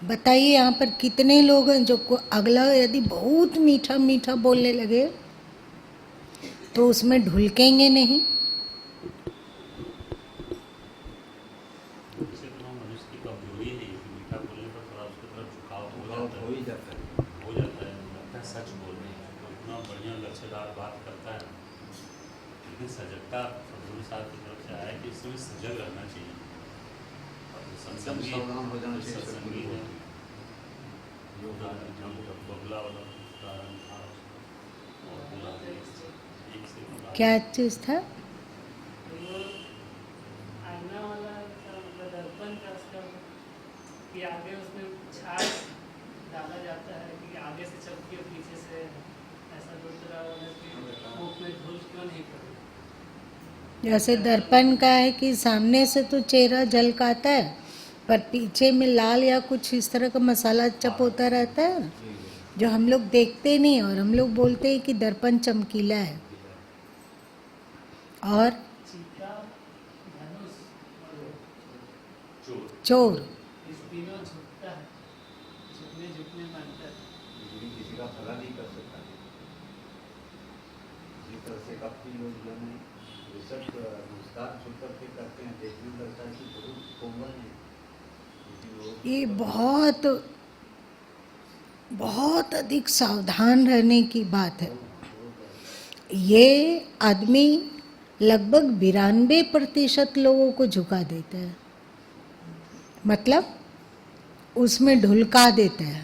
बताइए यहाँ पर कितने लोग हैं जो अगला यदि बहुत मीठा मीठा बोलने लगे तो उसमें ढुलकेंगे नहीं। वैसे तो मनुष्य की कमजोरी है कि मीठा बोलने पर थोड़ा उसकी तरफ झुकाव हो जाता है, लगता है सच बोल रहे हैं तो इतना बढ़िया लक्ष्यदार बात करता है। लेकिन सजगता सदगुरु साहब की तरफ से आया कि इसमें सजग रहना चाहिए और सत्संगी सत्संगी है बगला वाला उदाहरण था और एक से क्या चीज़ था? आईना वाला मतलब दर्पण का उसका कि आगे उसमें छाया डाला जाता है कि आगे से चमके पीछे से ऐसा दूसरा वाला कि मुख में धूल क्यों नहीं पड़े। जैसे दर्पण का है कि सामने से तो चेहरा झलकाता है पर पीछे में लाल या कुछ इस तरह का मसाला चप होता रहता है जो हम लोग देखते नहीं और हम लोग बोलते हैं कि दर्पण चमकीला है। और चीता, धनुष और चोर इस तीनों झुकता है, झुकने मानता है। किसी का भला नहीं कर सकता। जिस तरह से काफी लोग रिसर्च नमस्कार छुप करके करते हैं, देखने में लगता है कि बहुत कोमल है। ये बहुत बहुत अधिक सावधान रहने की बात है। ये आदमी लगभग 92% लोगों को झुका देता है, मतलब उसमें ढुलका देता है,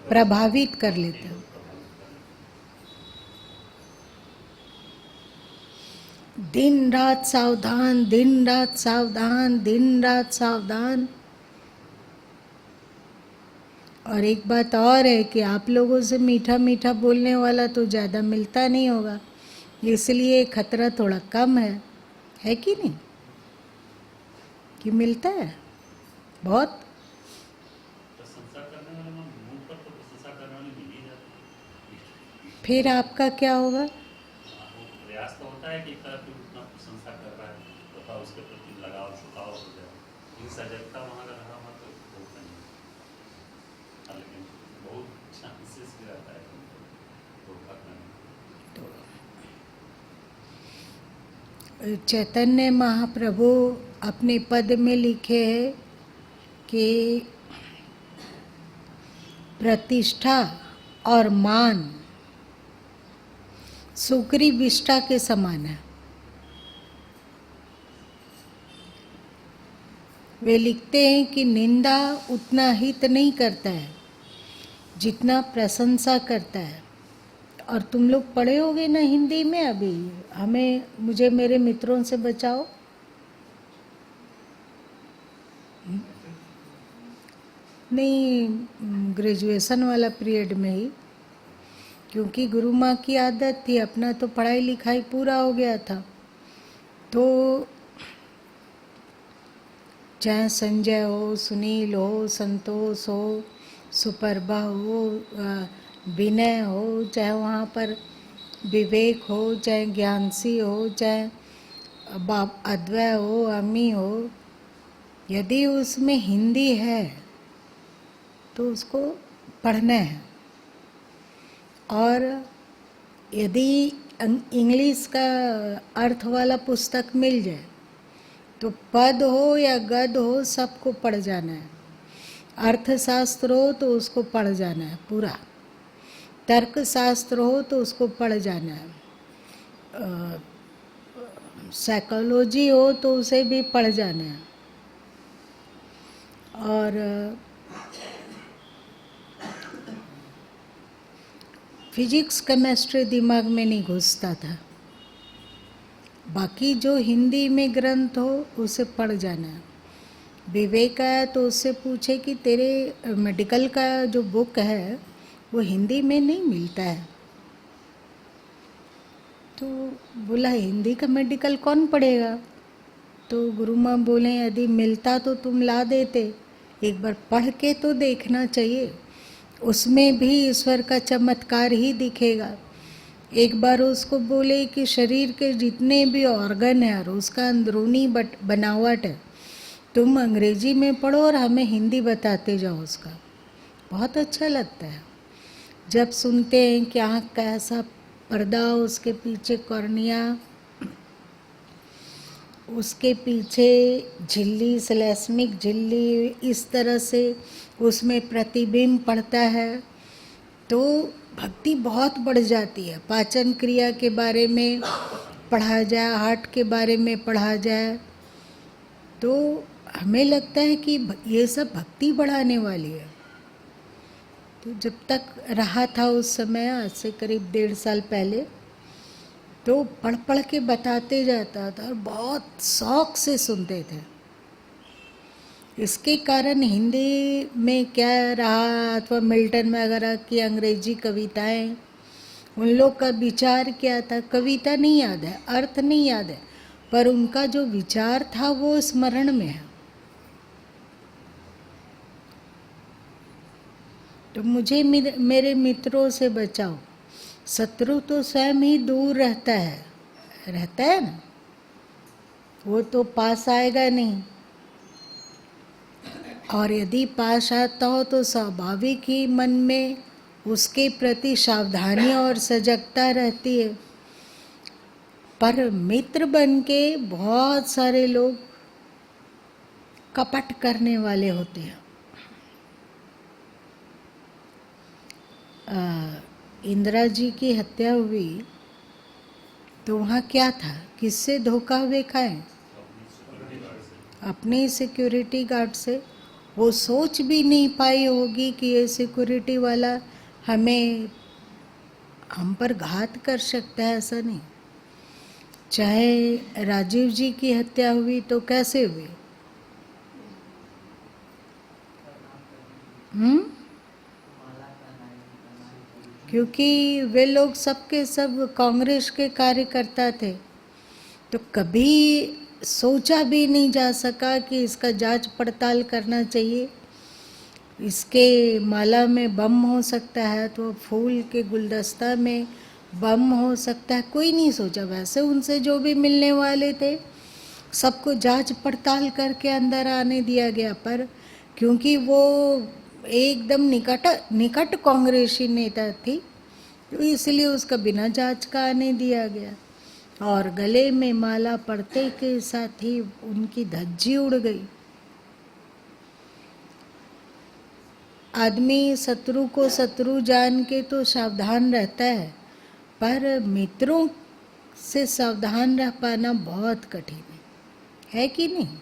प्रभावित कर लेता है। दिन रात सावधान, दिन रात सावधान, दिन रात सावधान। और एक बात और है कि आप लोगों से मीठा मीठा बोलने वाला तो ज़्यादा मिलता नहीं होगा, इसलिए खतरा थोड़ा कम है कि नहीं? कि मिलता है बहुत। प्रशंसा करने वाले मुंह पर तो प्रशंसा करने वाले मिल ही जाते हैं। फिर आपका क्या होगा? वो प्रयास तो होता है कि एक तरफ उतना प्रशंसा कर रहा है तो थोड़ा उसके प्रति लगाव झुकाव हो जाए, लेकिन सजगता वहाँ अगर रहा हुआ तो बहुत नहीं। लेकिन बहुत चांसेस भी रहता है धोखा करने। चैतन्य महाप्रभु अपने पद में लिखे हैं कि प्रतिष्ठा और मान सूकरी विष्ठा के समान है। वे लिखते हैं कि निंदा उतना हित नहीं करता है जितना प्रशंसा करता है। और तुम लोग पढ़े होगे ना हिंदी में, अभी मुझे मेरे मित्रों से बचाओ। नहीं, ग्रेजुएशन वाला पीरियड में ही, क्योंकि गुरु माँ की आदत थी, अपना तो पढ़ाई लिखाई पूरा हो गया था, तो चाहे संजय हो, सुनील हो, संतोष हो, सुप्रभा हो, विनय हो, चाहे वहाँ पर विवेक हो, चाहे ज्ञानसी हो, चाहे अद्वय हो, अमी हो, यदि उसमें हिंदी है तो उसको पढ़ना है। और यदि इंग्लिश का अर्थ वाला पुस्तक मिल जाए तो पद हो या गद हो सबको पढ़ जाना है। अर्थशास्त्र हो तो उसको पढ़ जाना है पूरा, तर्कशास्त्र हो तो उसको पढ़ जाना है, साइकोलॉजी हो तो उसे भी पढ़ जाना है। और फिजिक्स केमिस्ट्री दिमाग में नहीं घुसता था। बाकी जो हिंदी में ग्रंथ हो उसे पढ़ जाना है। विवेक आया तो उससे पूछे कि तेरे मेडिकल का जो बुक है वो हिंदी में नहीं मिलता है, तो बोला हिंदी का मेडिकल कौन पढ़ेगा? तो गुरु माँ बोले यदि मिलता तो तुम ला देते, एक बार पढ़ के तो देखना चाहिए, उसमें भी ईश्वर का चमत्कार ही दिखेगा। एक बार उसको बोले कि शरीर के जितने भी ऑर्गन है और उसका अंदरूनी बनावट है तुम अंग्रेजी में पढ़ो और हमें हिंदी बताते जाओ उसका, बहुत अच्छा लगता है जब सुनते हैं कि आँख का ऐसा पर्दा, उसके पीछे कॉर्निया, उसके पीछे झिल्ली, सेलेस्मिक झिल्ली, इस तरह से उसमें प्रतिबिंब पड़ता है, तो भक्ति बहुत बढ़ जाती है। पाचन क्रिया के बारे में पढ़ा जाए, हार्ट के बारे में पढ़ा जाए, तो हमें लगता है कि ये सब भक्ति बढ़ाने वाली है। तो जब तक रहा था उस समय, आज से करीब 1.5 साल पहले, तो पढ़ पढ़ के बताते जाता था और बहुत शौक से सुनते थे। इसके कारण हिंदी में क्या रहा, अथवा मिल्टन वगैरह की अंग्रेजी कविताएं, उन लोग का विचार क्या था, कविता नहीं याद है, अर्थ नहीं याद है, पर उनका जो विचार था वो स्मरण में है। तो मुझे मेरे मित्रों से बचाओ, शत्रु तो स्वयं ही दूर रहता है ना, वो तो पास आएगा नहीं, और यदि पास आता हो तो स्वाभाविक ही मन में उसके प्रति सावधानी और सजगता रहती है। पर मित्र बन के बहुत सारे लोग कपट करने वाले होते हैं। इंदिरा जी की हत्या हुई तो वहाँ क्या था, किससे धोखा हुए खाए? अपने सिक्योरिटी गार्ड से। वो सोच भी नहीं पाई होगी कि ये सिक्योरिटी वाला हम पर घात कर सकता है, ऐसा नहीं। चाहे राजीव जी की हत्या हुई तो कैसे हुई? क्योंकि वे लोग सबके सब कांग्रेस के कार्यकर्ता थे, तो कभी सोचा भी नहीं जा सका कि इसका जांच पड़ताल करना चाहिए, इसके माला में बम हो सकता है तो फूल के गुलदस्ता में बम हो सकता है, कोई नहीं सोचा। वैसे उनसे जो भी मिलने वाले थे सबको जांच पड़ताल करके अंदर आने दिया गया, पर क्योंकि वो एकदम निकट कांग्रेसी नेता थी तो इसलिए उसका बिना जांच का आने दिया गया, और गले में माला पड़ते के साथ ही उनकी धज्जी उड़ गई। आदमी शत्रु को शत्रु जान के तो सावधान रहता है, पर मित्रों से सावधान रह पाना बहुत कठिन है कि नहीं?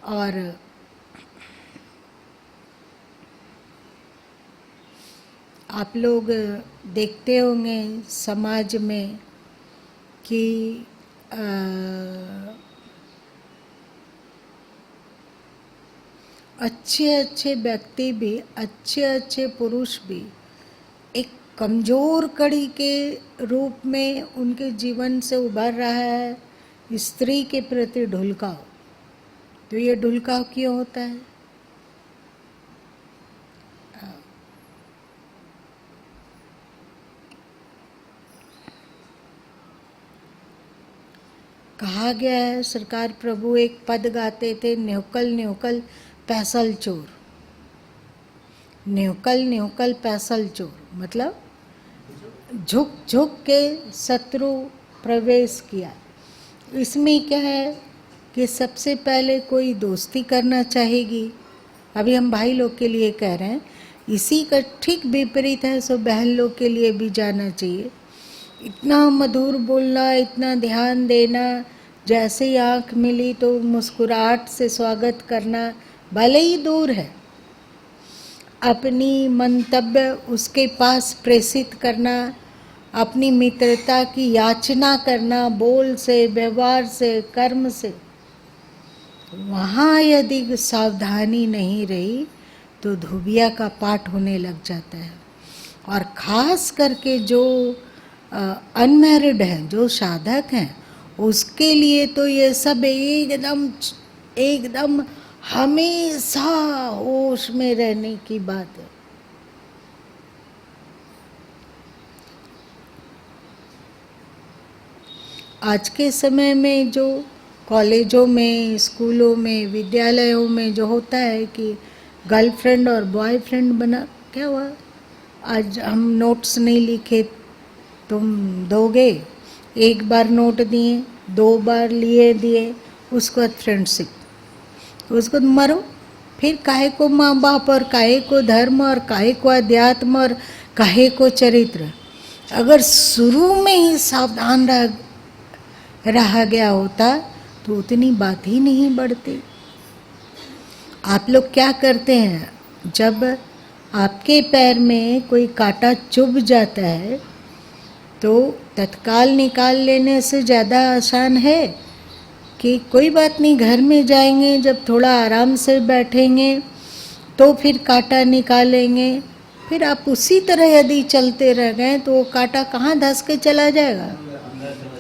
और आप लोग देखते होंगे समाज में कि अच्छे व्यक्ति भी, अच्छे पुरुष भी एक कमज़ोर कड़ी के रूप में उनके जीवन से उभर रहा है स्त्री के प्रति ढुलकाव। तो ये ढुलकाव क्यों होता है? कहा गया है, सरकार प्रभु एक पद गाते थे, न्योकल न्योकल पैसल चोर। न्योकल पैसल चोर मतलब झुक झुक के शत्रु प्रवेश किया। इसमें क्या है कि सबसे पहले कोई दोस्ती करना चाहेगी, अभी हम भाई लोग के लिए कह रहे हैं, इसी का ठीक विपरीत है सो बहन लोग के लिए भी जाना चाहिए। इतना मधुर बोलना, इतना ध्यान देना, जैसे ही आँख मिली तो मुस्कुराहट से स्वागत करना, भले ही दूर है, अपनी मंतव्य उसके पास प्रेषित करना, अपनी मित्रता की याचना करना, बोल से, व्यवहार से, कर्म से। वहाँ यदि सावधानी नहीं रही तो धुबिया का पाठ होने लग जाता है। और ख़ास करके जो अनमैरिड हैं, जो साधक हैं, उसके लिए तो ये सब एकदम हमेशा होश में रहने की बात है। आज के समय में जो कॉलेजों में, स्कूलों में, विद्यालयों में जो होता है कि गर्लफ्रेंड और बॉयफ्रेंड बना, क्या हुआ, आज हम नोट्स नहीं लिखे, तुम दोगे, एक बार नोट दिए, 2 बार लिए दिए, उसके बाद फ्रेंडशिप, उसको मरो। फिर काहे को माँ बाप और काहे को धर्म और काहे को अध्यात्म और काहे को चरित्र। अगर शुरू में ही सावधान रहा गया होता तो उतनी बात ही नहीं बढ़ती। आप लोग क्या करते हैं, जब आपके पैर में कोई कांटा चुभ जाता है तो तत्काल निकाल लेने से ज़्यादा आसान है कि कोई बात नहीं, घर में जाएंगे, जब थोड़ा आराम से बैठेंगे तो फिर कांटा निकालेंगे। फिर आप उसी तरह यदि चलते रह गए तो वो कांटा कहाँ धंस के चला जाएगा,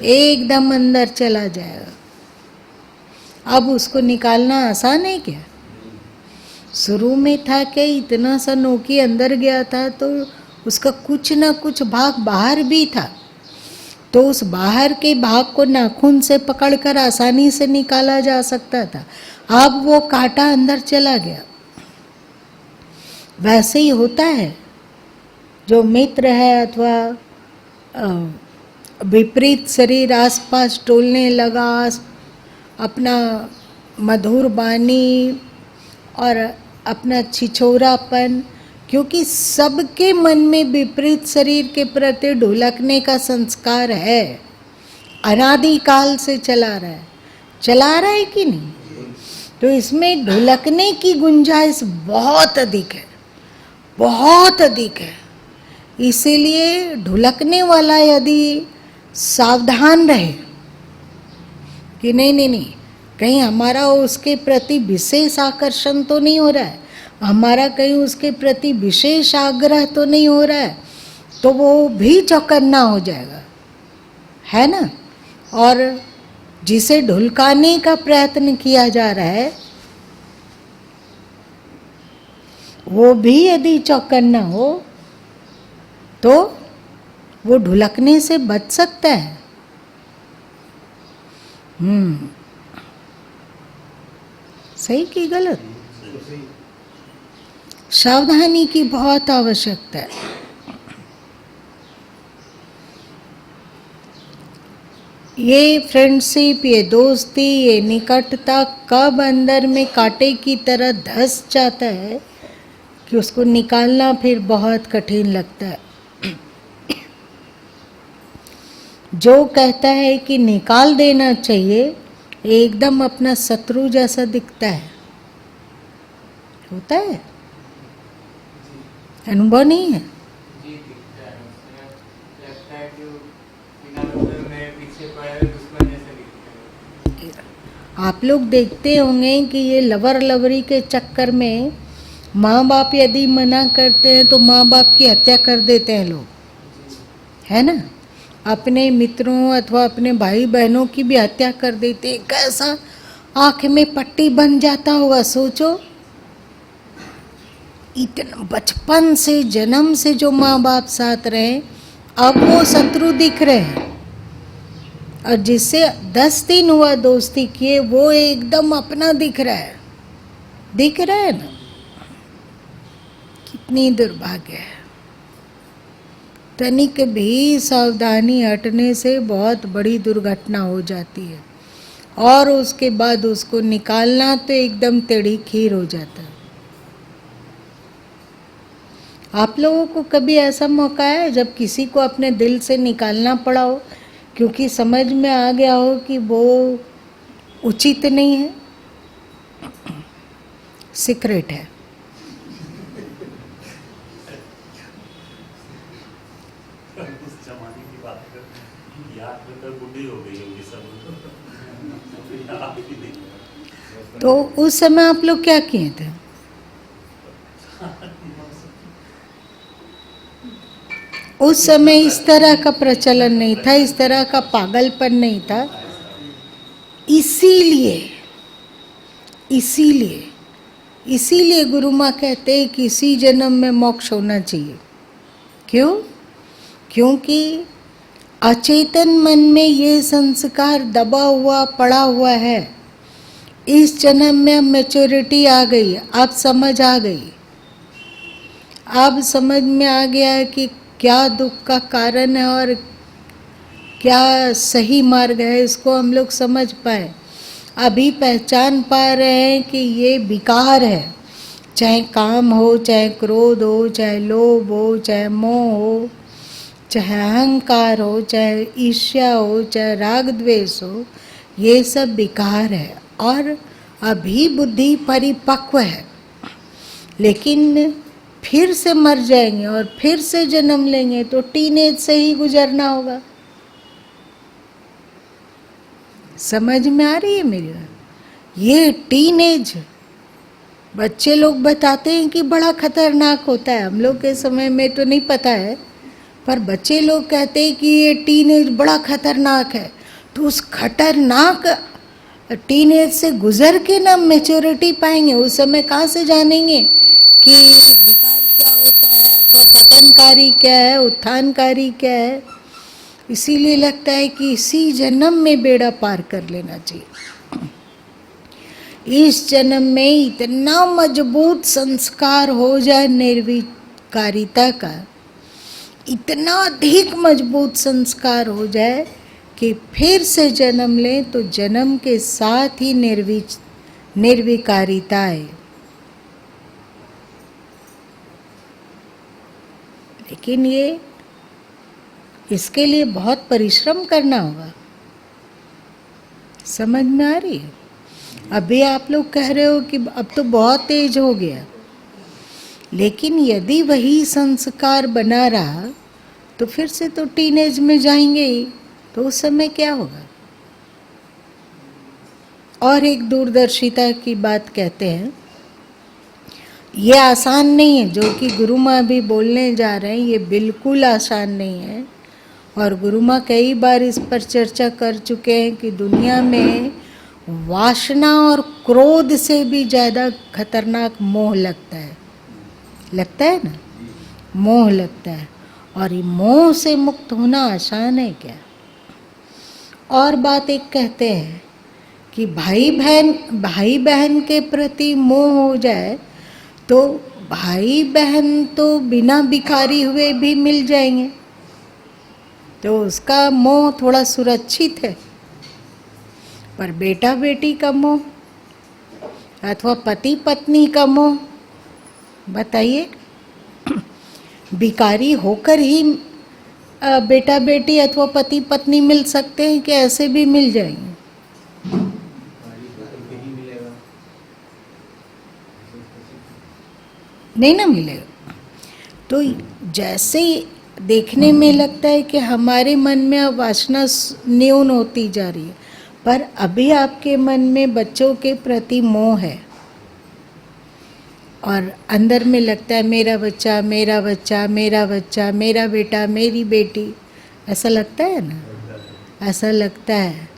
एकदम अंदर चला जाएगा। अब उसको निकालना आसान है क्या? शुरू में था कि इतना सा नोकी अंदर गया था तो उसका कुछ ना कुछ भाग बाहर भी था, तो उस बाहर के भाग को नाखून से पकड़कर आसानी से निकाला जा सकता था। अब वो कांटा अंदर चला गया। वैसे ही होता है, जो मित्र है अथवा विपरीत शरीर आसपास टोलने लगा, अपना मधुर वाणी और अपना छिछोरापन, क्योंकि सबके मन में विपरीत शरीर के प्रति ढुलकने का संस्कार है, अनादिकाल से चला रहा है कि नहीं? तो इसमें ढुलकने की गुंजाइश बहुत अधिक है, बहुत अधिक है। इसीलिए ढुलकने वाला यदि सावधान रहे कि नहीं, कहीं हमारा उसके प्रति विशेष आकर्षण तो नहीं हो रहा है, हमारा कहीं उसके प्रति विशेष आग्रह तो नहीं हो रहा है, तो वो भी चौकन्ना हो जाएगा, है ना। और जिसे ढुलकाने का प्रयत्न किया जा रहा है वो भी यदि चौकन्ना हो तो वो ढुलकने से बच सकता है। सही कि गलत? सावधानी की बहुत आवश्यकता है। ये फ्रेंडशिप, ये दोस्ती, ये निकटता कब अंदर में कांटे की तरह धंस जाता है कि उसको निकालना फिर बहुत कठिन लगता है। जो कहता है कि निकाल देना चाहिए, एकदम अपना शत्रु जैसा दिखता है। होता है, अनुभव नहीं है? जी दिखता है, उसमें लगता है कि बिना मतलब मेरे पीछे पड़े हुए दुश्मन जैसे दिखते हैं। आप लोग देखते होंगे कि ये लवर लवरी के चक्कर में माँ बाप यदि मना करते हैं तो माँ बाप की हत्या कर देते हैं लोग, है ना। अपने मित्रों अथवा अपने भाई बहनों की भी हत्या कर देते हैं। कैसा आँख में पट्टी बन जाता होगा, सोचो। इतना बचपन से, जन्म से जो माँ बाप साथ रहे, अब वो शत्रु दिख रहे हैं। और जिससे 10 दिन हुआ दोस्ती किए, वो एकदम अपना दिख रहा है। दिख रहा है ना? कितनी दुर्भाग्य है। तनिक भी सावधानी हटने से बहुत बड़ी दुर्घटना हो जाती है, और उसके बाद उसको निकालना तो एकदम टेढ़ी खीर हो जाता है। आप लोगों को कभी ऐसा मौका है जब किसी को अपने दिल से निकालना पड़ा हो, क्योंकि समझ में आ गया हो कि वो उचित नहीं है? सीक्रेट है। उस जमाने की बात कर, याद में तो बुढ़ी हो गई होगी सब। याद ही नहीं। तो उस समय आप लोग क्या किए थे? उस समय इस तरह का प्रचलन नहीं था, इस तरह का पागलपन नहीं था। इसीलिए गुरु माँ कहते हैं कि इसी जन्म में मोक्ष होना चाहिए। क्यों? क्योंकि अचेतन मन में ये संस्कार दबा हुआ पड़ा हुआ है। इस जन्म में अब मैच्योरिटी आ गई, अब समझ आ गई, अब समझ में आ गया है कि क्या दुख का कारण है और क्या सही मार्ग है, इसको हम लोग समझ पाए। अभी पहचान पा रहे हैं कि ये विकार है, चाहे काम हो, चाहे क्रोध हो, चाहे लोभ हो, चाहे मोह हो, चाहे अहंकार हो, चाहे ईर्ष्या हो, चाहे राग द्वेष हो, ये सब विकार है। और अभी बुद्धि परिपक्व है, लेकिन फिर से मर जाएंगे और फिर से जन्म लेंगे तो टीनेज से ही गुजरना होगा। समझ में आ रही है मेरी बात? ये टीनेज बच्चे लोग बताते हैं कि बड़ा खतरनाक होता है। हम लोग के समय में तो नहीं पता है, पर बच्चे लोग कहते हैं कि ये टीनेज बड़ा खतरनाक है। तो उस खतरनाक टीनेज से गुजर के ना मैच्योरिटी पाएंगे। उस समय कहाँ से जानेंगे कि विकार क्या होता है, तो पतनकारी क्या है, उत्थानकारी क्या है। इसीलिए लगता है कि इसी जन्म में बेड़ा पार कर लेना चाहिए। इस जन्म में इतना मजबूत संस्कार हो जाए निर्विकारिता का, इतना अधिक मजबूत संस्कार हो जाए कि फिर से जन्म ले तो जन्म के साथ ही निर्विकारिता है। लेकिन ये इसके लिए बहुत परिश्रम करना होगा। समझ में आ रही है? अभी आप लोग कह रहे हो कि अब तो बहुत तेज हो गया, लेकिन यदि वही संस्कार बना रहा तो फिर से तो टीनेज में जाएंगे ही, तो उस समय क्या होगा। और एक दूरदर्शिता की बात कहते हैं, ये आसान नहीं है जो कि गुरु माँ भी बोलने जा रहे हैं, ये बिल्कुल आसान नहीं है। और गुरु माँ कई बार इस पर चर्चा कर चुके हैं कि दुनिया में वासना और क्रोध से भी ज़्यादा खतरनाक मोह लगता है ना, मोह लगता है। और ये मोह से मुक्त होना आसान है क्या? और बात एक कहते हैं कि भाई बहन के प्रति मोह हो जाए तो भाई बहन तो बिना भिखारी हुए भी मिल जाएंगे, तो उसका मोह थोड़ा सुरक्षित है। पर बेटा बेटी का मोह अथवा पति पत्नी का मोह, बताइए, भिखारी होकर ही बेटा बेटी अथवा पति पत्नी मिल सकते हैं कि ऐसे भी मिल जाएंगे? नहीं ना मिलेगा। तो जैसे देखने में लगता है कि हमारे मन में अब वासना न्यून होती जा रही है, पर अभी आपके मन में बच्चों के प्रति मोह है और अंदर में लगता है मेरा बच्चा, मेरा बच्चा, मेरा बच्चा, मेरा बेटा, मेरी बेटी, ऐसा लगता है ना, ऐसा लगता है।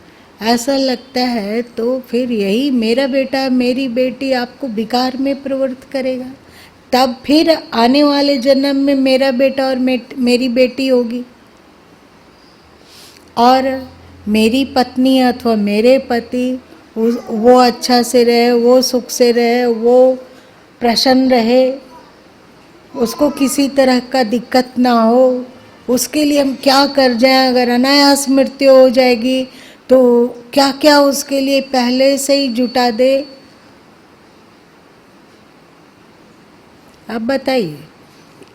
ऐसा लगता है तो फिर यही मेरा बेटा मेरी बेटी आपको विकार में प्रवृत्त करेगा। तब फिर आने वाले जन्म में मेरा बेटा और मेरी बेटी होगी, और मेरी पत्नी अथवा मेरे पति वो अच्छा से रहे, वो सुख से रहे, वो प्रसन्न रहे, उसको किसी तरह का दिक्कत ना हो, उसके लिए हम क्या कर जाएं। अगर अनायास मृत्यु हो जाएगी तो क्या क्या उसके लिए पहले से ही जुटा दे। अब बताइए,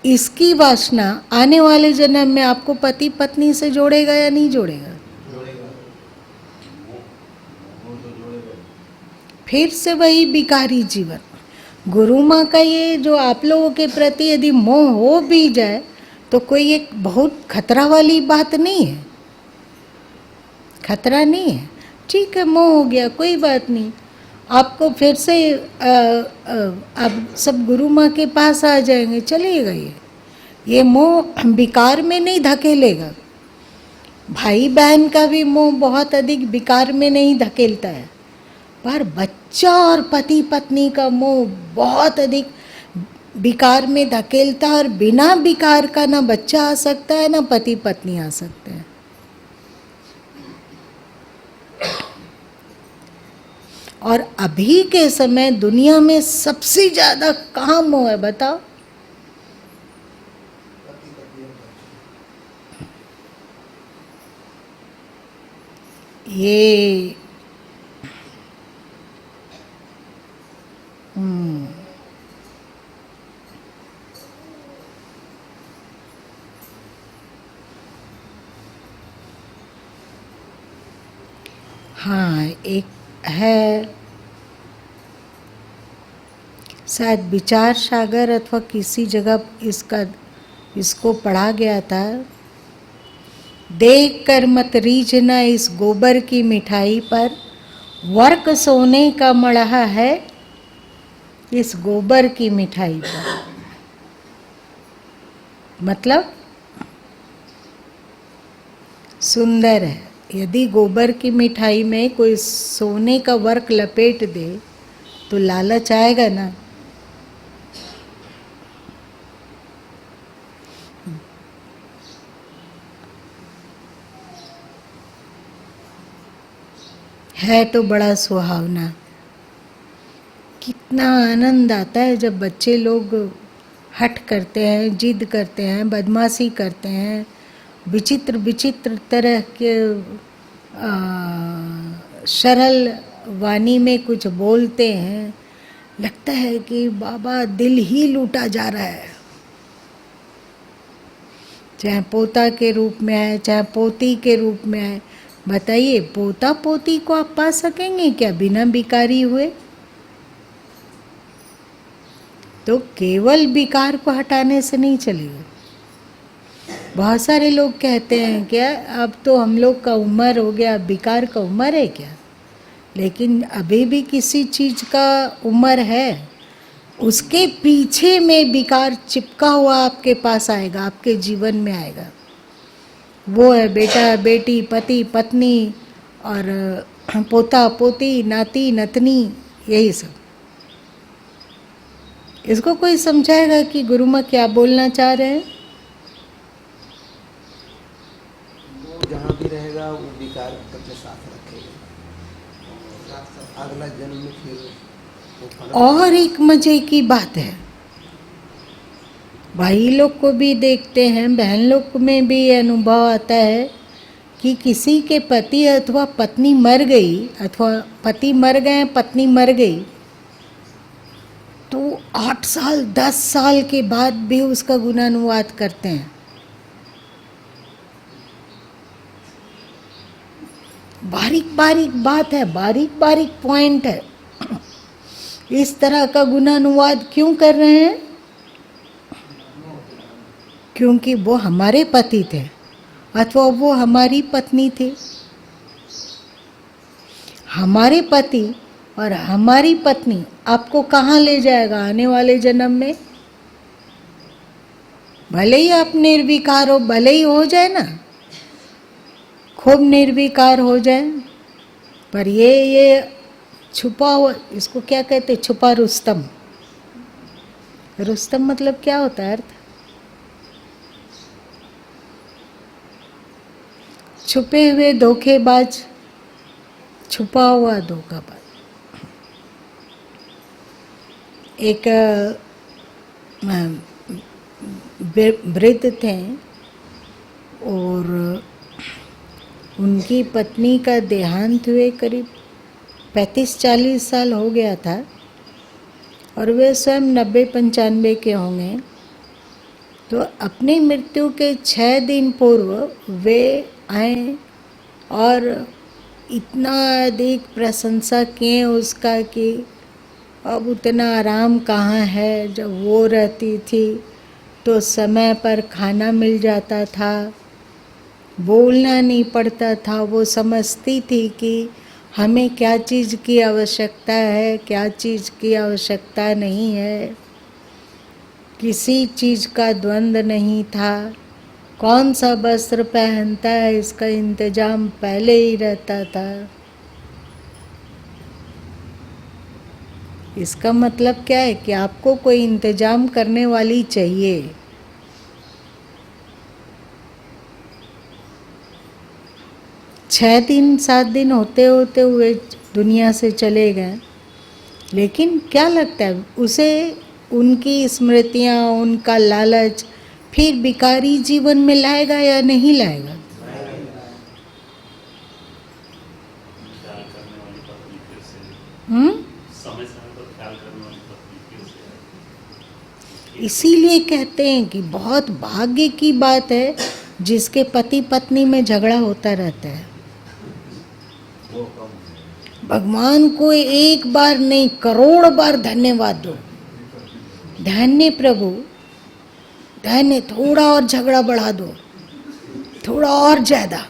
इसकी वासना आने वाले जन्म में आपको पति पत्नी से जोड़ेगा या नहीं जोड़ेगा? फिर से वही विकारी जीवन। गुरु माँ का ये जो आप लोगों के प्रति यदि मोह हो भी जाए तो कोई एक बहुत खतरा वाली बात नहीं है, खतरा नहीं है। ठीक है, मोह हो गया, कोई बात नहीं। आपको फिर से अब सब गुरु माँ के पास आ जाएंगे, चलेगा। ये मोह विकार में नहीं धकेलेगा। भाई बहन का भी मोह बहुत अधिक विकार में नहीं धकेलता है, पर बच्चा और पति पत्नी का मोह बहुत अधिक विकार में धकेलता है। और बिना विकार का ना बच्चा आ सकता है ना पति पत्नी आ सकते हैं। और अभी के समय दुनिया में सबसे ज्यादा कहाँ मोह है बताओ? ये हाँ, एक है शायद विचार सागर अथवा किसी जगह इसको पढ़ा गया था। देख कर मत रीझना इस गोबर की मिठाई पर, वर्क सोने का मढ़ा है इस गोबर की मिठाई पर। मतलब सुंदर है। यदि गोबर की मिठाई में कोई सोने का वर्क लपेट दे तो लालच आएगा ना। है तो बड़ा सुहावना। कितना आनंद आता है जब बच्चे लोग हट करते हैं, जिद करते हैं, बदमाशी करते हैं, विचित्र विचित्र तरह के सरल वाणी में कुछ बोलते हैं। लगता है कि बाबा दिल ही लूटा जा रहा है। चाहे पोता के रूप में आए, चाहे पोती के रूप में आए। बताइए, पोता पोती को आप पा सकेंगे क्या बिना विकारी हुए? तो केवल विकार को हटाने से नहीं चलेगा। बहुत सारे लोग कहते हैं क्या अब तो हम लोग का उम्र हो गया, विकार का उम्र है क्या? लेकिन अभी भी किसी चीज का उम्र है, उसके पीछे में विकार चिपका हुआ आपके पास आएगा, आपके जीवन में आएगा। वो है बेटा बेटी, पति पत्नी और पोता पोती, नाती नतनी, यही सब। इसको कोई समझाएगा कि गुरु माँ क्या बोलना चाह रहे हैं? वो जहाँ भी रहेगा वो विकार अपने साथ रखेगा, अगला जन्म में फिर वो फल। और एक मजे की बात है, भाई लोग को भी देखते हैं, बहन लोग में भी ये अनुभव आता है कि किसी के पति अथवा पत्नी मर गई, अथवा पति मर गए, पत्नी मर गई, तो 8 साल 10 साल के बाद भी उसका गुणानुवाद करते हैं। बारीक बारीक बात है, बारीक बारीक पॉइंट है। इस तरह का गुणानुवाद क्यों कर रहे हैं? क्योंकि वो हमारे पति थे अथवा वो हमारी पत्नी थी। हमारे पति और हमारी पत्नी आपको कहाँ ले जाएगा आने वाले जन्म में? भले ही आप निर्विकार हो, भले ही हो जाए ना, खूब निर्विकार हो जाए, पर ये छुपा हुआ, इसको क्या कहते? छुपा रुस्तम। रुस्तम मतलब क्या होता है? अर्थ छुपे हुए धोखेबाज, छुपा हुआ धोखाबाज। एक वृद्ध थे और उनकी पत्नी का देहांत हुए करीब 35-40 साल हो गया था और वे स्वयं 90-95 के होंगे। तो अपनी मृत्यु के 6 दिन पूर्व वे आए और इतना अधिक प्रशंसा किए उसका कि अब उतना आराम कहाँ है। जब वो रहती थी तो समय पर खाना मिल जाता था, बोलना नहीं पड़ता था, वो समझती थी कि हमें क्या चीज़ की आवश्यकता है, क्या चीज़ की आवश्यकता नहीं है। किसी चीज़ का द्वंद्व नहीं था। कौन सा वस्त्र पहनता है इसका इंतजाम पहले ही रहता था। इसका मतलब क्या है कि आपको कोई इंतजाम करने वाली चाहिए। छः दिन 7 दिन होते होते हुए दुनिया से चले गए, लेकिन क्या लगता है उसे उनकी स्मृतियाँ, उनका लालच फिर विकारी जीवन में लाएगा या नहीं लाएगा? ख्याल करने वाली पत्नी फिर से, समय समय पर ख्याल करने वाली पत्नी फिर से। इसीलिए कहते हैं कि बहुत भाग्य की बात है जिसके पति पत्नी में झगड़ा होता रहता है। वो कम है। भगवान को एक बार नहीं, करोड़ बार धन्यवाद दो। धन्य प्रभु, धन्य। थोड़ा और झगड़ा बढ़ा दो, थोड़ा और ज्यादा,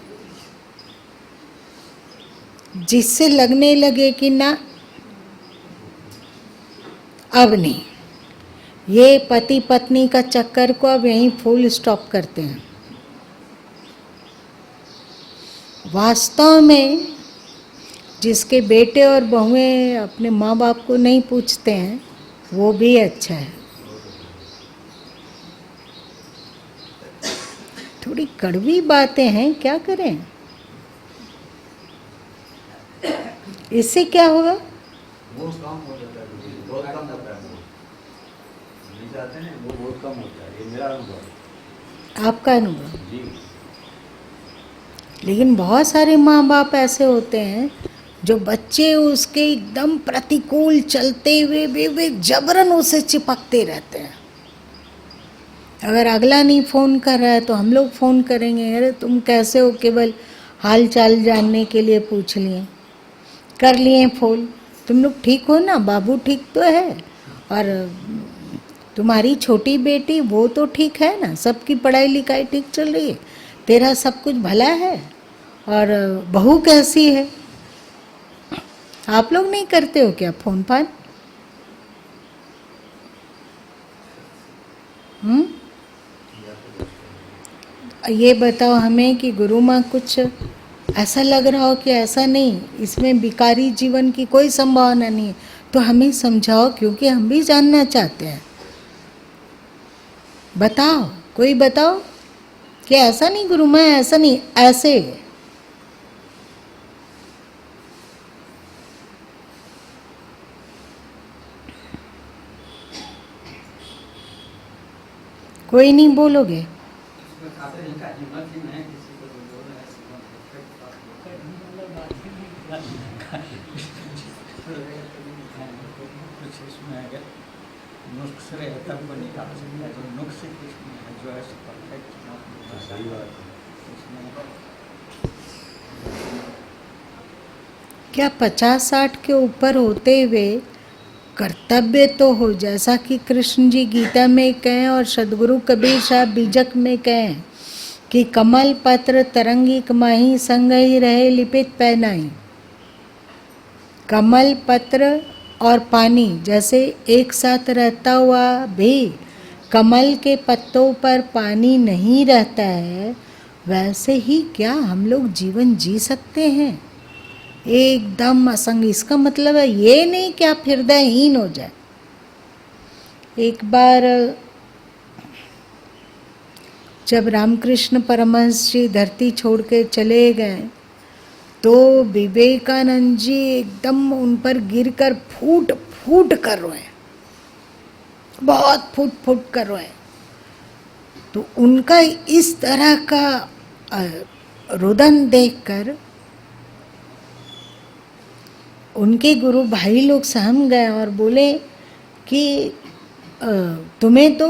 जिससे लगने लगे कि ना अब नहीं। ये पति पत्नी का चक्कर को अब यहीं फुल स्टॉप करते हैं। वास्तव में जिसके बेटे और बहुएं अपने माँ बाप को नहीं पूछते हैं वो भी अच्छा है। थोड़ी कड़वी बातें हैं, क्या करें? इससे क्या होगा? वो कम हो जाता है, बहुत कम होता है। वो नहीं चाहते हैं, वो बहुत कम होता है। ये मेरा अनुभव है। आपका अनुभव? जी। लेकिन बहुत सारे माँ बाप ऐसे होते हैं जो बच्चे उसके एकदम प्रतिकूल चलते हुए भी वे जबरन उसे चिपकते रहते हैं। अगर अगला नहीं फ़ोन कर रहा है तो हम लोग फ़ोन करेंगे, अरे तुम कैसे हो, केवल हाल चाल जानने के लिए पूछ लिए, कर लिए फ़ोन, तुम लोग ठीक हो ना, बाबू ठीक तो है, और तुम्हारी छोटी बेटी वो तो ठीक है ना, सबकी पढ़ाई लिखाई ठीक चल रही है, तेरा सब कुछ भला है, और बहू कैसी है? आप लोग नहीं करते हो क्या फ़ोन फान? ये बताओ हमें कि गुरु माँ कुछ ऐसा लग रहा हो कि ऐसा नहीं, इसमें विकारी जीवन की कोई संभावना नहीं है, तो हमें समझाओ, क्योंकि हम भी जानना चाहते हैं। बताओ, कोई बताओ कि ऐसा नहीं गुरु माँ, ऐसा नहीं, ऐसे। कोई नहीं बोलोगे? सही बात है। क्या 50-60 के ऊपर होते हुए कर्तव्य तो हो, जैसा कि कृष्ण जी गीता में कहें और सदगुरु कबीर साहब बीजक में कहें कि कमल पत्र तरंगिक माही संग ही रहे लिपित पहनाई। कमल पत्र और पानी जैसे एक साथ रहता हुआ भी कमल के पत्तों पर पानी नहीं रहता है, वैसे ही क्या हम लोग जीवन जी सकते हैं एकदम असंग? इसका मतलब है ये नहीं कि आप हृदयहीन हो जाए। एक बार जब रामकृष्ण परमहंस जी धरती छोड़ के चले गए तो विवेकानंद जी एकदम उन पर गिरकर फूट फूट कर रोए, बहुत फूट फूट कर रोए। तो उनका इस तरह का रुदन देखकर उनके गुरु भाई लोग सहम गए और बोले कि तुम्हें तो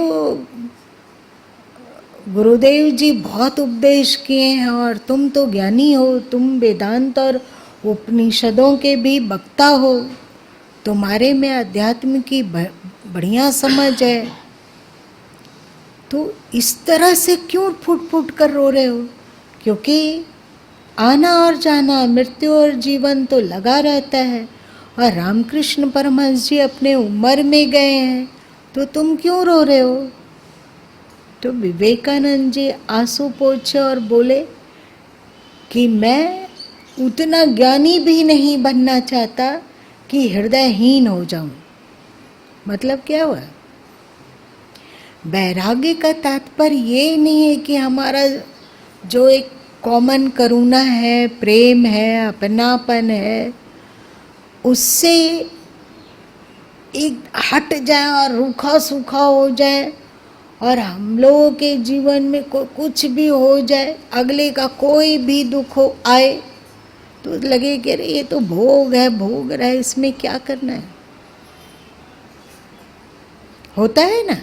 गुरुदेव जी बहुत उपदेश किए हैं और तुम तो ज्ञानी हो, तुम वेदांत और उपनिषदों के भी वक्ता हो, तुम्हारे में अध्यात्म की बढ़िया समझ है, तो इस तरह से क्यों फूट फूट कर रो रहे हो? क्योंकि आना और जाना, मृत्यु और जीवन तो लगा रहता है, और रामकृष्ण परमहंस जी अपने उम्र में गए हैं, तो तुम क्यों रो रहे हो? तो विवेकानंद जी आंसू पोंछे और बोले कि मैं उतना ज्ञानी भी नहीं बनना चाहता कि हृदयहीन हो जाऊं। मतलब क्या हुआ? वैराग्य का तात्पर्य ये नहीं है कि हमारा जो एक कॉमन करुणा है, प्रेम है, अपनापन है, उससे एक हट जाए और रूखा सूखा हो जाए, और हम लोगों के जीवन में कुछ भी हो जाए, अगले का कोई भी दुख हो आए तो लगे कि अरे ये तो भोग है, भोग रहा है, इसमें क्या करना है। होता है ना,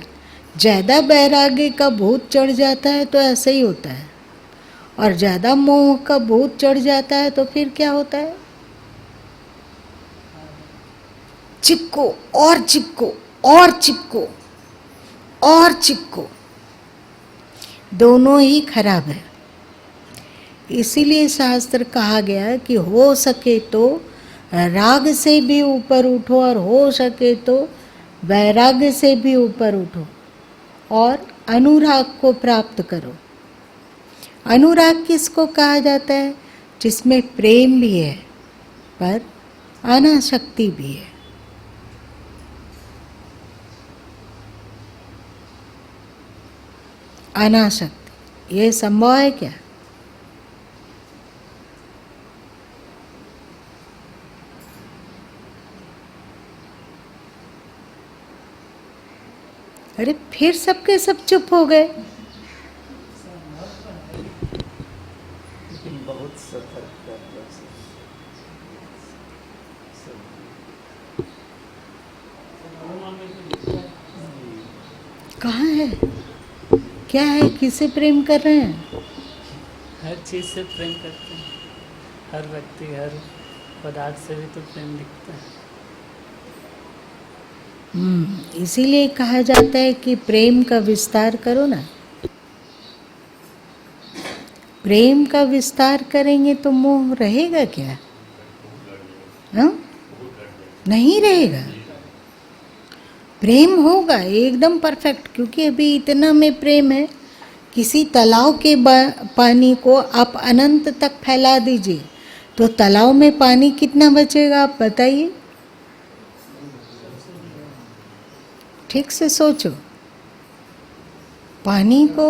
ज़्यादा वैराग्य का भूत चढ़ जाता है तो ऐसे ही होता है, और ज़्यादा मोह का भूत चढ़ जाता है तो फिर क्या होता है, चिपको और चिपको और चिपको और चिपको, दोनों ही खराब है। इसीलिए शास्त्र कहा गया कि हो सके तो राग से भी ऊपर उठो, और हो सके तो वैराग्य से भी ऊपर उठो और अनुराग को प्राप्त करो। अनुराग किसको कहा जाता है? जिसमें प्रेम भी है पर अनासक्ति भी है। अनासक्ति, ये संभव है क्या? अरे फिर सबके सब चुप हो गए। लेकिन बहुत सतर्क रहता है। कहाँ है, क्या है, किसे प्रेम कर रहे हैं? हर चीज़ से प्रेम करते हैं, हर व्यक्ति, हर पदार्थ से भी तो प्रेम दिखता है। इसीलिए कहा जाता है कि प्रेम का विस्तार करो ना। प्रेम का विस्तार करेंगे तो मोह रहेगा क्या? हाँ? नहीं रहेगा। प्रेम होगा एकदम परफेक्ट, क्योंकि अभी इतना में प्रेम है। किसी तालाब के पानी को आप अनंत तक फैला दीजिए तो तालाब में पानी कितना बचेगा, आप बताइए। ठीक से सोचो। पानी को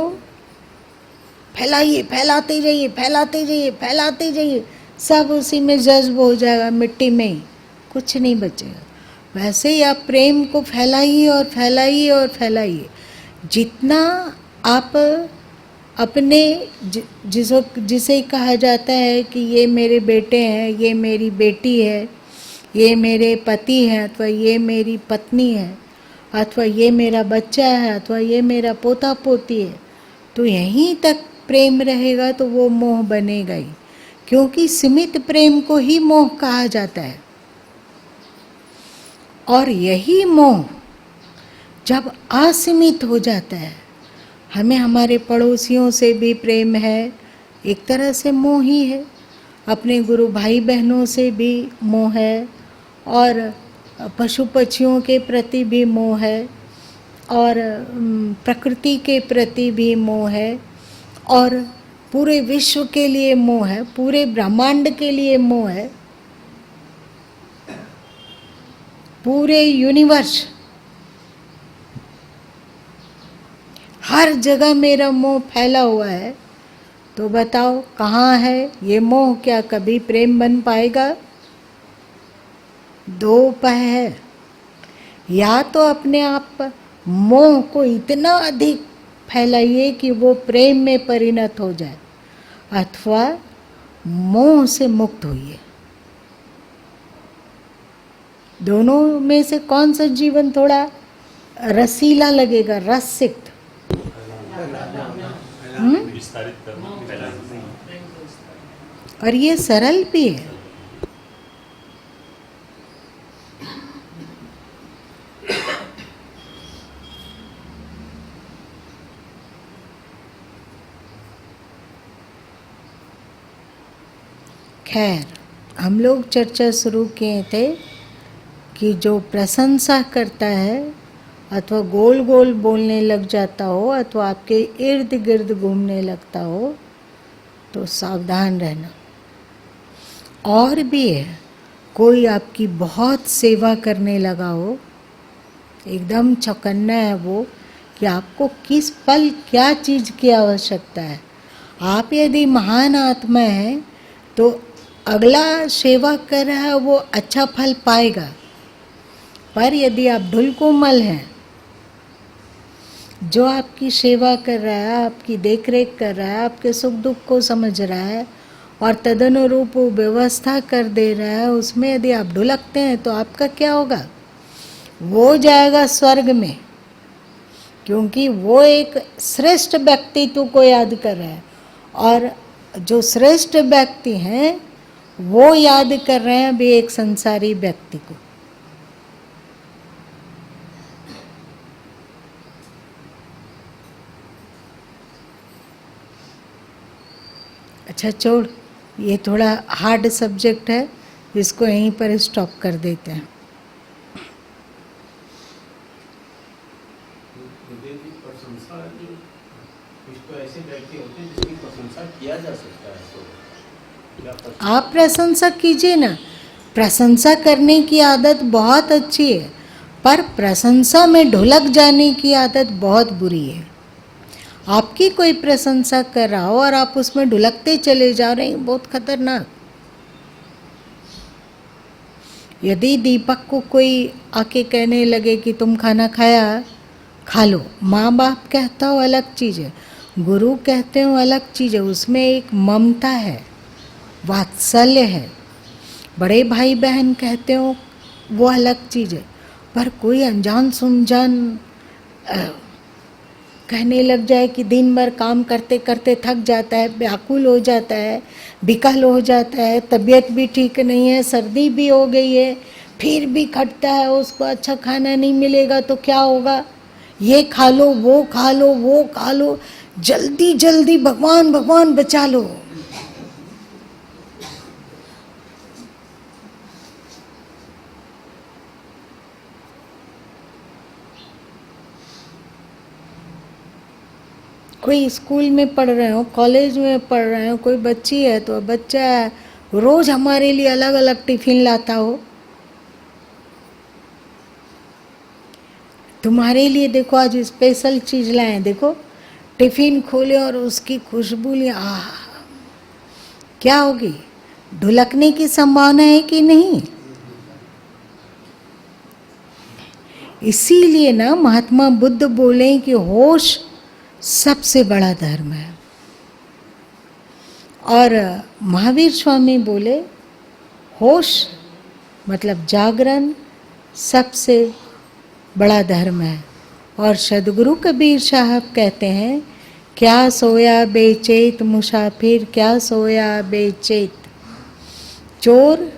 फैलाइए, फैलाते जाइए, फैलाते जाइए, फैलाते जाइए, सब उसी में जज्ब हो जाएगा, मिट्टी में ही कुछ नहीं बचेगा। वैसे ही आप प्रेम को फैलाइए और फैलाइए और फैलाइए। जितना आप अपने जिसे कहा जाता है कि ये मेरे बेटे हैं, ये मेरी बेटी है, ये मेरे पति हैं, अथवा ये मेरी पत्नी है, अथवा ये मेरा बच्चा है, अथवा ये मेरा पोता पोती है, तो यहीं तक प्रेम रहेगा तो वो मोह बनेगा ही। क्योंकि सीमित प्रेम को ही मोह कहा जाता है। और यही मोह जब असीमित हो जाता है, हमें हमारे पड़ोसियों से भी प्रेम है, एक तरह से मोह ही है। अपने गुरु भाई बहनों से भी मोह है, और पशु पक्षियों के प्रति भी मोह है, और प्रकृति के प्रति भी मोह है, और पूरे विश्व के लिए मोह है, पूरे ब्रह्मांड के लिए मोह है, पूरे यूनिवर्स, हर जगह मेरा मोह फैला हुआ है। तो बताओ कहाँ है ये मोह? क्या कभी प्रेम बन पाएगा? दो उपाय है। या तो अपने आप मोह को इतना अधिक फैलाइए कि वो प्रेम में परिणत हो जाए, अथवा मोह से मुक्त होइए। दोनों में से कौन सा जीवन थोड़ा रसीला लगेगा, रसिक? विस्तारित करना, फैलाना। और ये सरल भी है। खैर, हम लोग चर्चा शुरू किए थे कि जो प्रशंसा करता है, अथवा गोल गोल बोलने लग जाता हो, अथवा आपके इर्द गिर्द घूमने लगता हो, तो सावधान रहना। और भी है, कोई आपकी बहुत सेवा करने लगा हो, एकदम चौकन्ना है वो कि आपको किस पल क्या चीज़ की आवश्यकता है। आप यदि महान आत्मा हैं तो अगला सेवा कर रहा है वो अच्छा फल पाएगा, पर यदि आप ढुल कोमल हैं, जो आपकी सेवा कर रहा है, आपकी देखरेख कर रहा है, आपके सुख दुख को समझ रहा है और तदनुरूप वो व्यवस्था कर दे रहा है, उसमें यदि आप ढुलकते हैं तो आपका क्या होगा? वो जाएगा स्वर्ग में, क्योंकि वो एक श्रेष्ठ व्यक्तित्व को याद कर रहा है और जो श्रेष्ठ व्यक्ति हैं वो याद कर रहे हैं अभी एक संसारी व्यक्ति को। अच्छा छोड़, ये थोड़ा हार्ड सब्जेक्ट है, इसको यहीं पर स्टॉप कर देते हैं। प्रशंसा कुछ तो ऐसे व्यक्ति होते हैं जिसकी प्रशंसा किया जा सकता है, तो क्या आप प्रशंसा कीजिए ना, प्रशंसा करने की आदत बहुत अच्छी है, पर प्रशंसा में ढुलक जाने की आदत बहुत बुरी है। आपकी कोई प्रशंसा कर रहा हो और आप उसमें ढुलकते चले जा रहे हैं, बहुत खतरनाक। यदि दीपक को कोई आके कहने लगे कि तुम खाना खाया, खा लो, माँ बाप कहता हो अलग चीज़ है, गुरु कहते हो अलग चीज़ है, उसमें एक ममता है, वात्सल्य है, बड़े भाई बहन कहते हो वो अलग चीज़ है, पर कोई अनजान सुनजान कहने लग जाए कि दिन भर काम करते करते थक जाता है, व्याकुल हो जाता है, विकल हो जाता है, तबीयत भी ठीक नहीं है, सर्दी भी हो गई है, फिर भी खटता है, उसको अच्छा खाना नहीं मिलेगा तो क्या होगा? ये खा लो, वो खा लो, वो खा लो, जल्दी जल्दी भगवान भगवान बचा लो। कोई स्कूल में पढ़ रहे हो, कॉलेज में पढ़ रहे हो, कोई बच्ची है तो बच्चा है, रोज हमारे लिए अलग अलग टिफिन लाता हो, तुम्हारे लिए देखो आज स्पेशल चीज लाए, देखो टिफिन खोले और उसकी खुशबू ले, आह क्या होगी? ढुलकने की संभावना है कि नहीं? इसीलिए ना महात्मा बुद्ध बोले कि होश सबसे बड़ा धर्म है, और महावीर स्वामी बोले होश मतलब जागरण सबसे बड़ा धर्म है, और सदगुरु कबीर साहब कहते हैं क्या सोया बेचैत मुसाफिर, क्या सोया बेचैत चोर,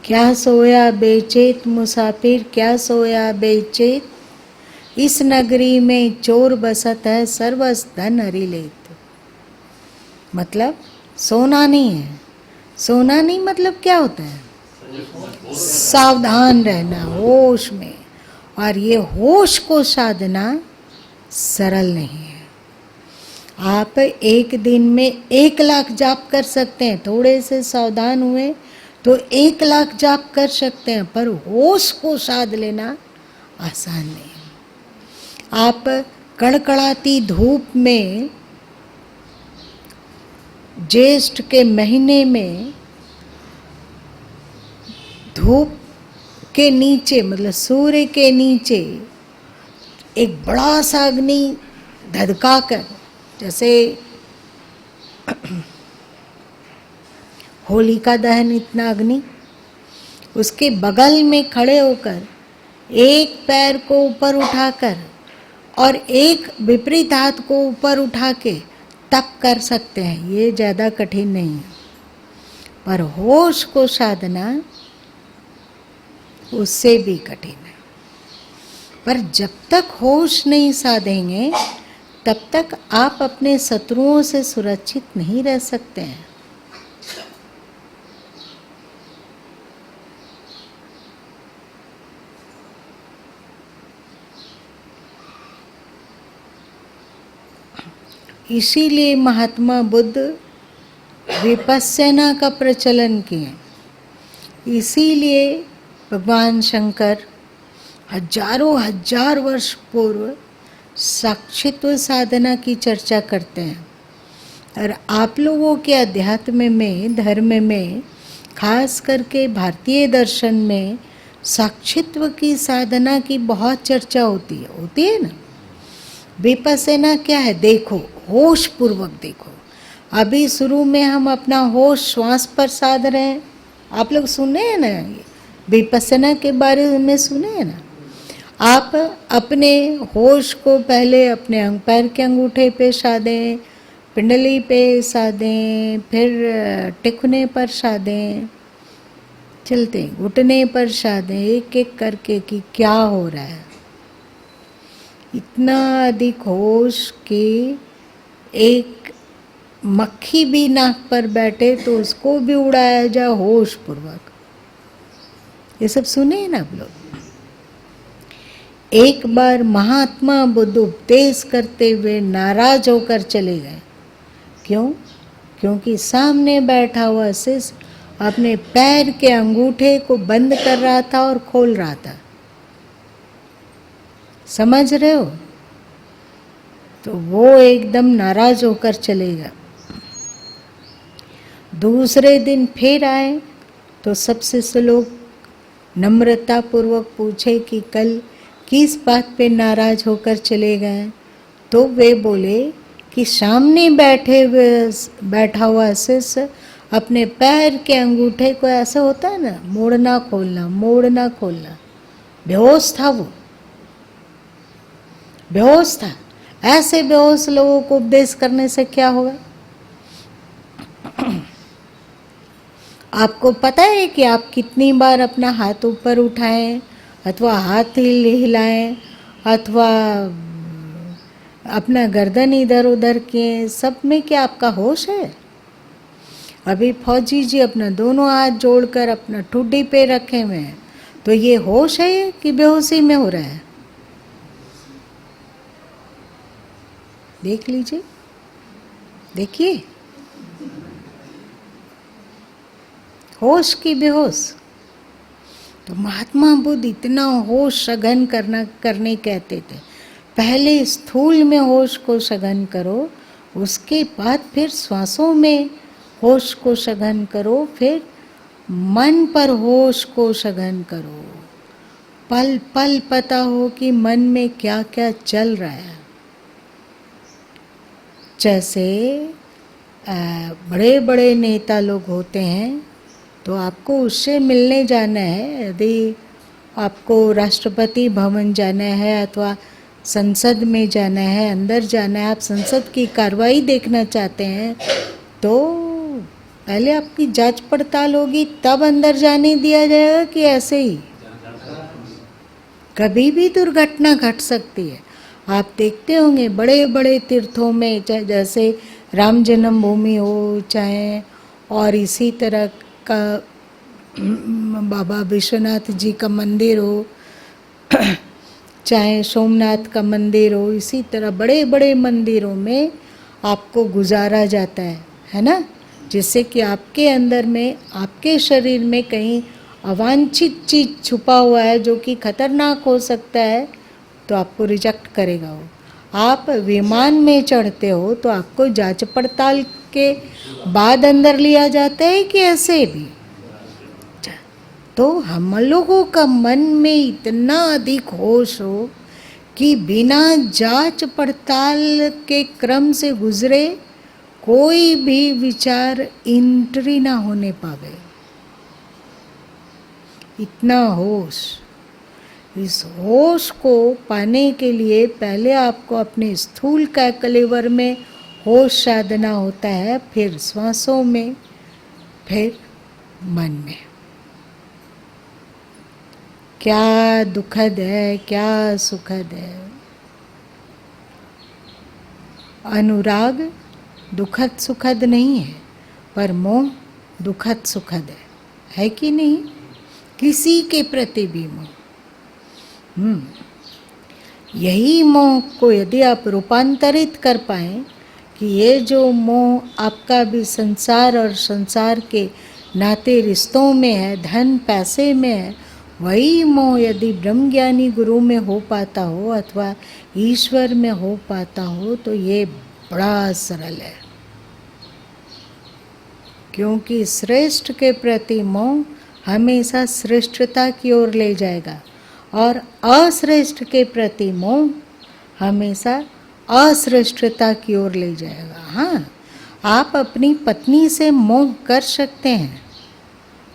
क्या सोया बेचैत मुसाफिर, क्या सोया बेचैत, इस नगरी में चोर बसत है, सर्वस धन हरि लेत। मतलब सोना नहीं है, सोना नहीं मतलब क्या होता है? सावधान रहना, होश में, और ये होश को साधना सरल नहीं है। आप एक दिन में 1 लाख जाप कर सकते हैं, थोड़े से सावधान हुए तो 1 लाख जाप कर सकते हैं, पर होश को साध लेना आसान नहीं है। आप कड़कड़ाती धूप में ज्येष्ठ के महीने में धूप के नीचे मतलब सूर्य के नीचे एक बड़ा सा अग्नि धधका कर, जैसे होलिका दहन इतना अग्नि, उसके बगल में खड़े होकर एक पैर को ऊपर उठाकर और एक विपरीत हाथ को ऊपर उठा के तप कर सकते हैं, ये ज़्यादा कठिन नहीं है। पर होश को साधना उससे भी कठिन है। पर जब तक होश नहीं साधेंगे तब तक आप अपने शत्रुओं से सुरक्षित नहीं रह सकते हैं। इसीलिए महात्मा बुद्ध विपस्यना का प्रचलन किए, इसीलिए भगवान शंकर हजारों हजार वर्ष पूर्व साक्षित्व साधना की चर्चा करते हैं। और आप लोगों के अध्यात्म में, धर्म में, खास करके भारतीय दर्शन में साक्षित्व की साधना की बहुत चर्चा होती है ना। विपस्सना क्या है? देखो, होश पूर्वक देखो। अभी शुरू में हम अपना होश श्वास पर साध रहे हैं। आप लोग सुने हैं ना, विपस्सना के बारे में सुने हैं ना। आप अपने होश को पहले अपने अंग पैर के अंगूठे पे साधें, पिंडली पे साधें, फिर टिकने पर साधें, चलते घुटने पर साधें, एक एक करके कि क्या हो रहा है। इतना अधिक होश कि एक मक्खी भी नाक पर बैठे तो उसको भी उड़ाया जाए होश पूर्वक। ये सब सुने ना आप लोग। एक बार महात्मा बुद्ध उपदेश करते हुए नाराज होकर चले गए। क्यों? क्योंकि सामने बैठा हुआ शिष्य अपने पैर के अंगूठे को बंद कर रहा था और खोल रहा था। समझ रहे हो? तो वो एकदम नाराज होकर चले गए। दूसरे दिन फिर आए तो सबसे से लोग नम्रता पूर्वक पूछे कि कल किस बात पे नाराज होकर चले गए। तो वे बोले कि सामने बैठा हुआ शिष्य अपने पैर के अंगूठे को, ऐसा होता है ना, मोड़ना खोलना, मोड़ना खोलना, बेहोश था। वो बेहोश था। ऐसे बेहोश लोगों को उपदेश करने से क्या होगा? आपको पता है कि आप कितनी बार अपना हाथ ऊपर उठाएं अथवा हाथ हिलाएं अथवा अपना गर्दन इधर उधर किए, सब में क्या आपका होश है? अभी फौजी जी अपना दोनों हाथ जोड़कर अपना ठुड्डी पे रखे हुए हैं, तो ये होश है कि बेहोशी में हो रहा है? देख लीजिए, देखिए, होश की बेहोश। तो महात्मा बुद्ध इतना होश सघन करने कहते थे। पहले स्थूल में होश को सघन करो, उसके बाद फिर श्वासों में होश को सघन करो, फिर मन पर होश को सघन करो। पल पल पता हो कि मन में क्या क्या चल रहा है। जैसे बड़े बड़े नेता लोग होते हैं तो आपको उससे मिलने जाना है। यदि आपको राष्ट्रपति भवन जाना है अथवा संसद में जाना है, अंदर जाना है, आप संसद की कार्रवाई देखना चाहते हैं, तो पहले आपकी जांच पड़ताल होगी, तब अंदर जाने दिया जाएगा कि ऐसे ही? कभी भी दुर्घटना घट सकती है। आप देखते होंगे बड़े बड़े तीर्थों में, चाहे जैसे राम जन्मभूमि हो, चाहे और इसी तरह का बाबा विश्वनाथ जी का मंदिर हो, चाहे सोमनाथ का मंदिर हो, इसी तरह बड़े बड़े मंदिरों में आपको गुजारा जाता है ना, जिससे कि आपके अंदर में, आपके शरीर में कहीं अवांछित चीज छुपा हुआ है जो कि खतरनाक हो सकता है, तो आपको रिजेक्ट करेगा वो। आप विमान में चढ़ते हो तो आपको जांच पड़ताल के बाद अंदर लिया जाता है कि ऐसे भी? तो हम लोगों का मन में इतना अधिक होश हो कि बिना जांच पड़ताल के क्रम से गुजरे कोई भी विचार एंट्री ना होने पावे। इतना होश। इस होश को पाने के लिए पहले आपको अपने स्थूल कैकलेवर में होश साधना होता है, फिर श्वासों में, फिर मन में। क्या दुखद है, क्या सुखद है। अनुराग दुखद सुखद नहीं है, पर मोह दुखद सुखद है कि नहीं? किसी के प्रति भी मोह। यही मोह को यदि आप रूपांतरित कर पाएं कि ये जो मोह आपका भी संसार और संसार के नाते रिश्तों में है, धन पैसे में है, वही मोह यदि ब्रह्मज्ञानी गुरु में हो पाता हो अथवा ईश्वर में हो पाता हो तो ये बड़ा सरल है, क्योंकि श्रेष्ठ के प्रति मोह हमेशा श्रेष्ठता की ओर ले जाएगा और अश्रेष्ठ के प्रति मोह हमेशा अश्रेष्ठता की ओर ले जाएगा। हाँ, आप अपनी पत्नी से मोह कर सकते हैं,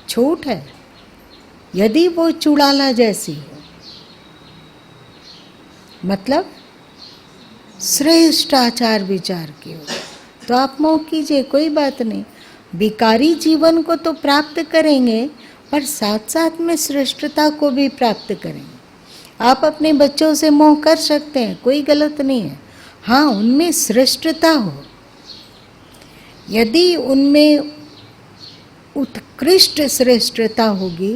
छूट है, यदि वो चुड़ाला जैसी हो, मतलब श्रेष्ठ आचार विचार की हो, तो आप मोह कीजिए, कोई बात नहीं। विकारी जीवन को तो प्राप्त करेंगे पर साथ साथ में श्रेष्ठता को भी प्राप्त करेंगे। आप अपने बच्चों से मोह कर सकते हैं, कोई गलत नहीं है। हाँ, उनमें श्रेष्ठता हो, यदि उनमें उत्कृष्ट श्रेष्ठता होगी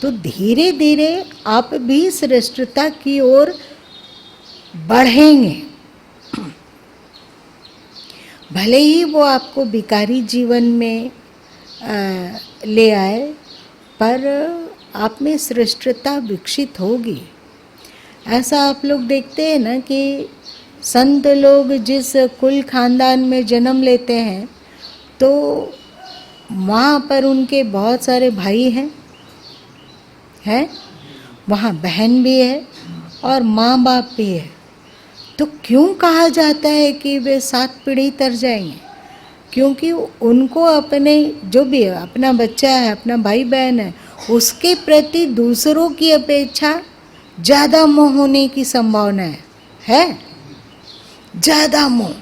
तो धीरे धीरे आप भी श्रेष्ठता की ओर बढ़ेंगे। भले ही वो आपको विकारी जीवन में ले आए, पर आप में श्रेष्ठता विकसित होगी। ऐसा आप लोग देखते हैं ना कि संत लोग जिस कुल खानदान में जन्म लेते हैं तो वहाँ पर उनके बहुत सारे भाई हैं, वहाँ बहन भी है और माँ बाप भी है। तो क्यों कहा जाता है कि वे 7 पीढ़ी तर जाएंगे? क्योंकि उनको अपने जो भी है, अपना बच्चा है, अपना भाई बहन है, उसके प्रति दूसरों की अपेक्षा ज़्यादा मोह होने की संभावना है ज़्यादा मोह।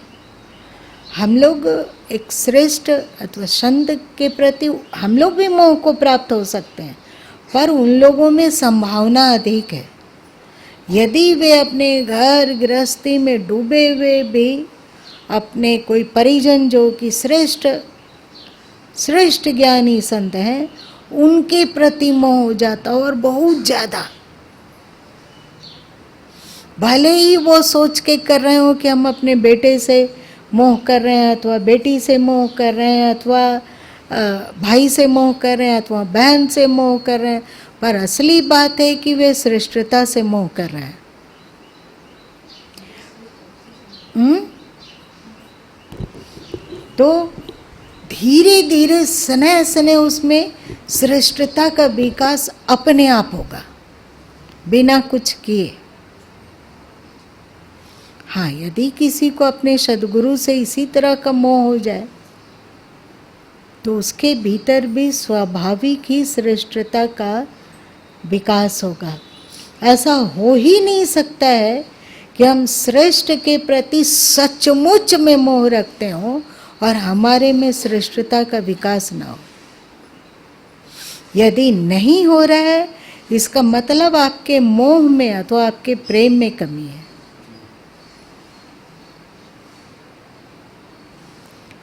हम लोग एक श्रेष्ठ अथवा संत के प्रति हम लोग भी मोह को प्राप्त हो सकते हैं, पर उन लोगों में संभावना अधिक है। यदि वे अपने घर गृहस्थी में डूबे हुए भी अपने कोई परिजन जो कि श्रेष्ठ ज्ञानी संत हैं, उनके प्रति मोह हो जाता और बहुत ज़्यादा। भले ही वो सोच के कर रहे हो कि हम अपने बेटे से मोह कर रहे हैं अथवा बेटी से मोह कर रहे हैं अथवा भाई से मोह कर रहे हैं अथवा बहन से मोह कर रहे हैं, पर असली बात है कि वे श्रेष्ठता से मोह कर रहे हैं। तो धीरे धीरे सने सने उसमें श्रेष्ठता का विकास अपने आप होगा, बिना कुछ किए। हाँ, यदि किसी को अपने सद्गुरु से इसी तरह का मोह हो जाए तो उसके भीतर भी स्वाभाविक ही श्रेष्ठता का विकास होगा। ऐसा हो ही नहीं सकता है कि हम श्रेष्ठ के प्रति सचमुच में मोह रखते हों और हमारे में श्रेष्ठता का विकास ना हो। यदि नहीं हो रहा है, इसका मतलब आपके मोह में अथवा आपके प्रेम में कमी है।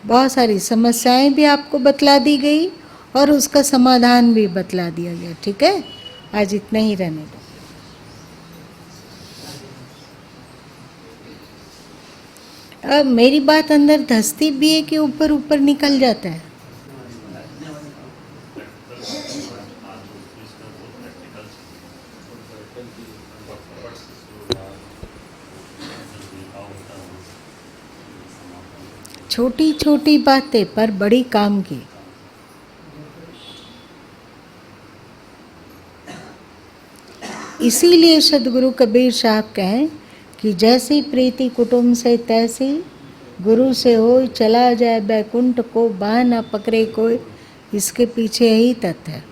बहुत सारी समस्याएं भी आपको बतला दी गई और उसका समाधान भी बतला दिया गया। ठीक है, आज इतना ही रहने दो। अब मेरी बात अंदर धंसती भी है कि ऊपर ऊपर निकल जाता है? छोटी छोटी बातें पर बड़ी काम की। इसीलिए सद्गुरु कबीर साहब कहें कि जैसी प्रीति कुटुंब से तैसी गुरु से हो, चला जाए बैकुंठ को बाह न पकड़े कोई। इसके पीछे यही तथ्य है।